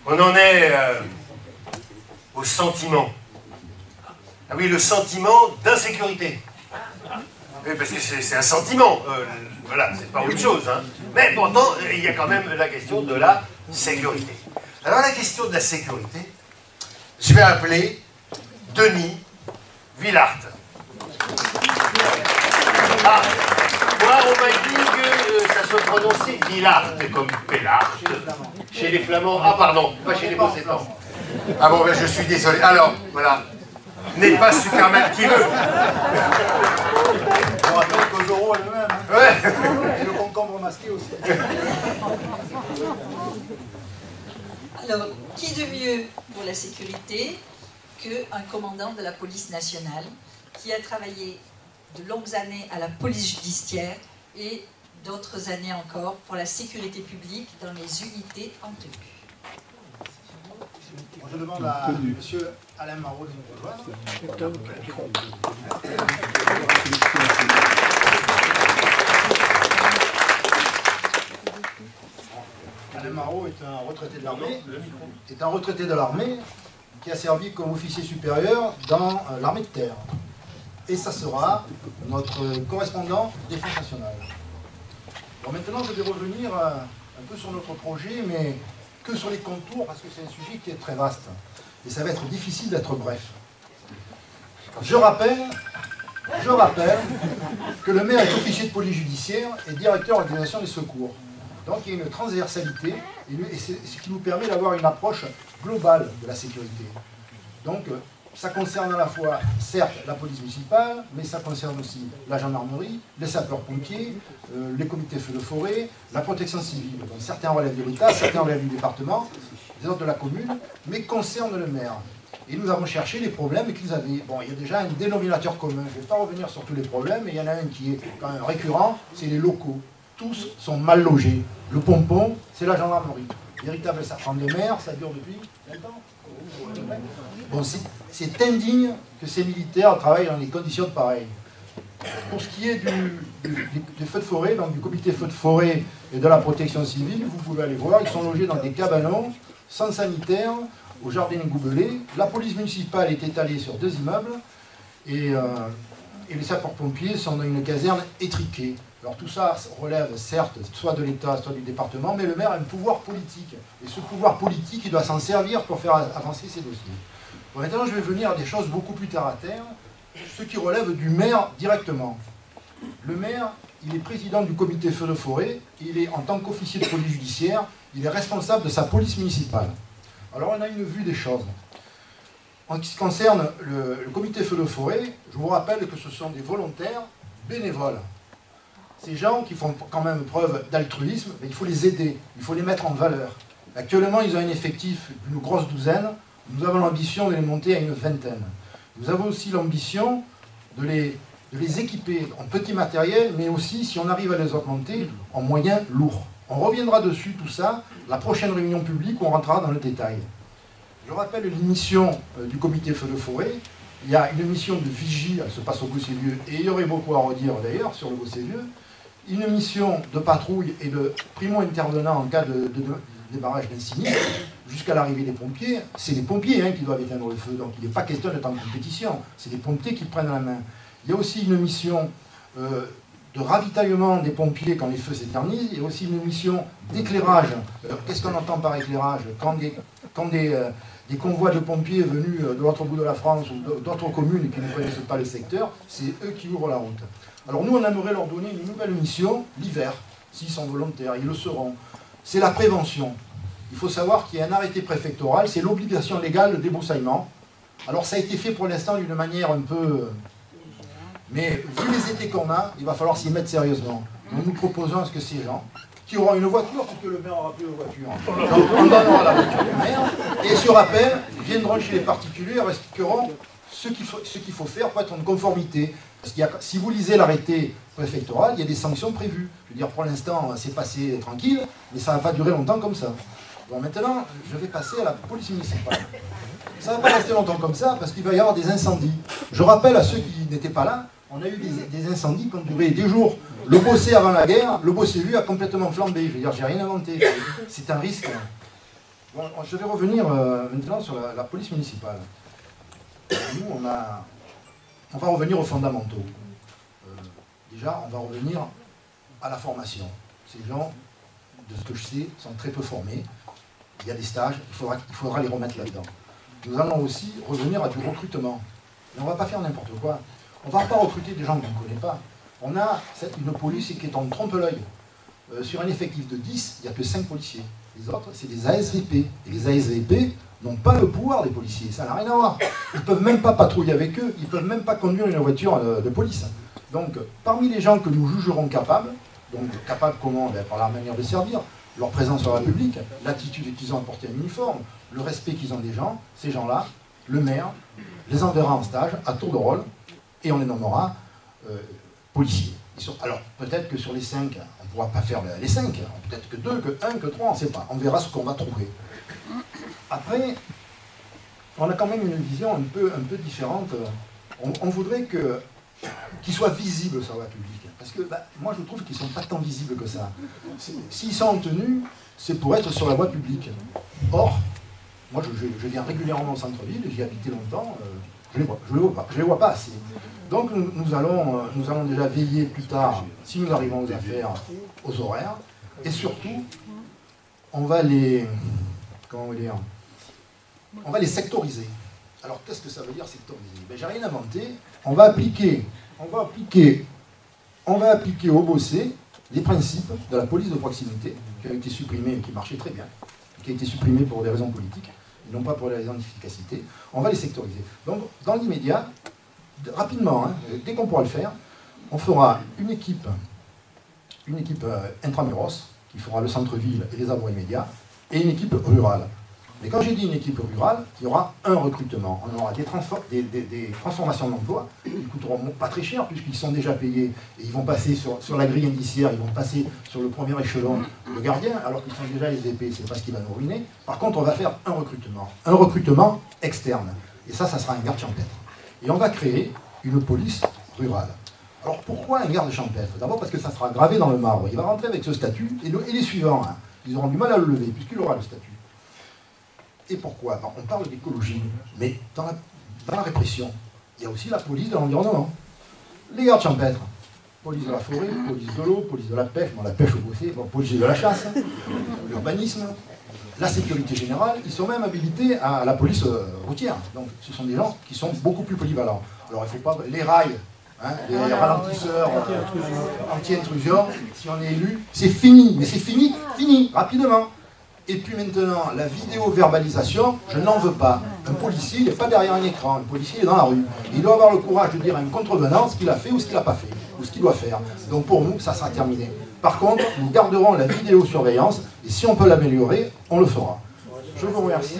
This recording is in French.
On en est au sentiment. Ah oui, le sentiment d'insécurité. Oui, parce que c'est un sentiment. Voilà, c'est pas autre chose. Hein. Mais pourtant, il y a quand même la question de la sécurité. Alors la question de la sécurité, je vais appeler Denis Villard. Ah, moi, on m'a dit que ça se prononçait Villard, comme Pellart. Chez les Flamands. Ah, pardon, pas chez les Bossétans. Ah bon, ben je suis désolé. Alors, voilà. N'est pas Superman qui veut. On rappelle qu'au Zorro elle-même. Hein. Ouais. Et le concombre masqué aussi. Alors, qui de mieux pour la sécurité qu'un commandant de la police nationale qui a travaillé de longues années à la police judiciaire et d'autres années encore pour la sécurité publique dans les unités en tenue. Je demande à M. Alain Marot de nous rejoindre. Alain Marot est un retraité de l'armée, qui a servi comme officier supérieur dans l'armée de terre. Et ça sera notre correspondant défense nationale. Alors maintenant, je vais revenir un peu sur notre projet, mais que sur les contours, parce que c'est un sujet qui est très vaste. Et ça va être difficile d'être bref. Je rappelle que le maire est officier de police judiciaire et directeur de l'organisation des secours. Donc il y a une transversalité, et c'est ce qui nous permet d'avoir une approche globale de la sécurité. Donc ça concerne à la fois, certes, la police municipale, mais ça concerne aussi la gendarmerie, les sapeurs-pompiers, les comités feux de forêt, la protection civile. Donc, certains relèvent de l'État, certains relèvent du département, les autres de la commune, mais concernent le maire. Et nous avons cherché les problèmes qu'ils avaient. Bon, il y a déjà un dénominateur commun. Je ne vais pas revenir sur tous les problèmes, mais il y en a un qui est quand même récurrent, c'est les locaux. Tous sont mal logés. Le pompon, c'est la gendarmerie. Véritable serpent de mer, ça dure depuis 20 ans. Bon, c'est indigne que ces militaires travaillent dans des conditions pareilles. Pour ce qui est des feux de forêt, donc du comité feux de forêt et de la protection civile, vous pouvez aller voir, ils sont logés dans des cabanons, sans sanitaire, au jardin Goubelé. La police municipale est étalée sur 2 immeubles, et les sapeurs-pompiers sont dans une caserne étriquée. Alors tout ça relève certes soit de l'État, soit du département, mais le maire a un pouvoir politique. Et ce pouvoir politique, il doit s'en servir pour faire avancer ses dossiers. Bon, maintenant, je vais venir à des choses beaucoup plus terre à terre, ce qui relève du maire directement. Le maire, il est président du comité feux de forêt, il est, en tant qu'officier de police judiciaire, il est responsable de sa police municipale. Alors on a une vue des choses. En ce qui concerne le comité feux de forêt, je vous rappelle que ce sont des volontaires bénévoles. Ces gens qui font quand même preuve d'altruisme, il faut les aider, il faut les mettre en valeur. Actuellement, ils ont un effectif d'une grosse douzaine. Nous avons l'ambition de les monter à une vingtaine. Nous avons aussi l'ambition de les équiper en petit matériel, mais aussi, si on arrive à les augmenter, en moyens lourds. On reviendra dessus, tout ça, la prochaine réunion publique, on rentrera dans le détail. Je rappelle les missions du comité feux de forêt. Il y a une mission de vigie, elle se passe au Bossé-Vieux, et il y aurait beaucoup à redire d'ailleurs sur le Bossé-Vieux. Une mission de patrouille et de primo-intervenant en cas de débarrage d'un sinistre, jusqu'à l'arrivée des pompiers. C'est les pompiers qui doivent éteindre le feu, donc il n'est pas question d'être en compétition. C'est les pompiers qui prennent la main. Il y a aussi une mission de ravitaillement des pompiers quand les feux s'éternisent. Il y a aussi une mission d'éclairage. Qu'est-ce qu'on entend par éclairage? Quand des convois de pompiers venus de l'autre bout de la France ou d'autres communes qui ne connaissent pas le secteur, c'est eux qui ouvrent la route. Alors nous, on aimerait leur donner une nouvelle mission l'hiver, s'ils sont volontaires, ils le seront. C'est la prévention. Il faut savoir qu'il y a un arrêté préfectoral, c'est l'obligation légale de débroussaillement. Alors ça a été fait pour l'instant d'une manière un peu... Mais vu les étés qu'on a, il va falloir s'y mettre sérieusement. Donc nous proposons à ce que ces gens, qui auront une voiture, parce que le maire n'aura plus de voiture, donc on donnera la voiture du maire, et sur appel, viendront chez les particuliers et expliqueront ce qu'il faut faire pour être en conformité. Parce qu'il y a, si vous lisez l'arrêté préfectoral, il y a des sanctions prévues. Je veux dire, pour l'instant, c'est passé tranquille, mais ça ne va pas durer longtemps comme ça. Bon, maintenant, je vais passer à la police municipale. Ça ne va pas rester longtemps comme ça, parce qu'il va y avoir des incendies. Je rappelle à ceux qui n'étaient pas là, on a eu des incendies qui ont duré des jours. Le Bossé avant la guerre, le Bossé-Vieux a complètement flambé. Je veux dire, j'ai rien inventé. C'est un risque. Bon, je vais revenir maintenant sur la police municipale. Nous, on va revenir aux fondamentaux. Déjà, on va revenir à la formation. Ces gens, de ce que je sais, sont très peu formés. Il y a des stages, il faudra les remettre là-dedans. Nous allons aussi revenir à du recrutement. Mais on ne va pas faire n'importe quoi. On ne va pas recruter des gens qu'on ne connaît pas. On a une police qui est en trompe-l'œil. Sur un effectif de 10, il n'y a que 5 policiers. Les autres, c'est des ASVP. Et les ASVP n'ont pas le pouvoir des policiers. Ça n'a rien à voir. Ils ne peuvent même pas patrouiller avec eux. Ils ne peuvent même pas conduire une voiture de police. Donc, parmi les gens que nous jugerons capables, donc capables comment? Par la manière de servir, leur présence sur la République, l'attitude qu'ils ont à porter un uniforme, le respect qu'ils ont des gens, ces gens-là, le maire, les enverra en stage, à tour de rôle, et on les nommera policiers. Alors, peut-être que sur les 5, on ne pourra pas faire les 5, peut-être que 2, que 1, que 3, on ne sait pas. On verra ce qu'on va trouver. Après, on a quand même une vision un peu différente. On voudrait qu'ils soient visibles sur la République. Parce que moi, je trouve qu'ils ne sont pas tant visibles que ça. S'ils sont en tenue, c'est pour être sur la voie publique. Or, moi, je viens régulièrement au centre-ville, j'y ai habité longtemps, je ne les vois pas assez. Donc nous allons déjà veiller plus tard, si nous arrivons aux affaires, aux horaires, et surtout, on va les sectoriser. Alors qu'est-ce que ça veut dire sectoriser? J'ai rien inventé, on va appliquer au Bossé les principes de la police de proximité, qui a été supprimé et qui marchait très bien, qui a été supprimé pour des raisons politiques, et non pas pour des raisons d'efficacité. On va les sectoriser. Donc dans l'immédiat, rapidement, dès qu'on pourra le faire, on fera une équipe intramuros, qui fera le centre-ville et les abords immédiats, et une équipe rurale. Mais quand j'ai dit une équipe rurale, il y aura un recrutement. On aura des transformations d'emploi qui ne coûteront pas très cher, puisqu'ils sont déjà payés, et ils vont passer sur la grille indiciaire, ils vont passer sur le premier échelon de gardien, alors qu'ils sont déjà SVP, c'est pas ce qui va nous ruiner. Par contre, on va faire un recrutement externe. Et ça sera un garde champêtre. Et on va créer une police rurale. Alors pourquoi un garde champêtre? D'abord parce que ça sera gravé dans le marbre. Il va rentrer avec ce statut, et les suivants, ils auront du mal à le lever, puisqu'il aura le statut. Et pourquoi? On parle d'écologie, mais dans la répression, il y a aussi la police de l'environnement. Les gardes champêtres, police de la forêt, police de l'eau, police de la pêche, la pêche au Bossé, police de la chasse, l'urbanisme, la sécurité générale, ils sont même habilités à la police routière. Donc ce sont des gens qui sont beaucoup plus polyvalents. Alors il ne faut pas... Les rails, les ralentisseurs, anti-intrusion, si on est élu, c'est fini. Mais c'est fini, rapidement. Et puis maintenant, la vidéo-verbalisation, je n'en veux pas. Un policier, il n'est pas derrière un écran, un policier, il est dans la rue. Il doit avoir le courage de dire à un contrevenant ce qu'il a fait ou ce qu'il n'a pas fait, ou ce qu'il doit faire. Donc pour nous, ça sera terminé. Par contre, nous garderons la vidéosurveillance, et si on peut l'améliorer, on le fera. Je vous remercie.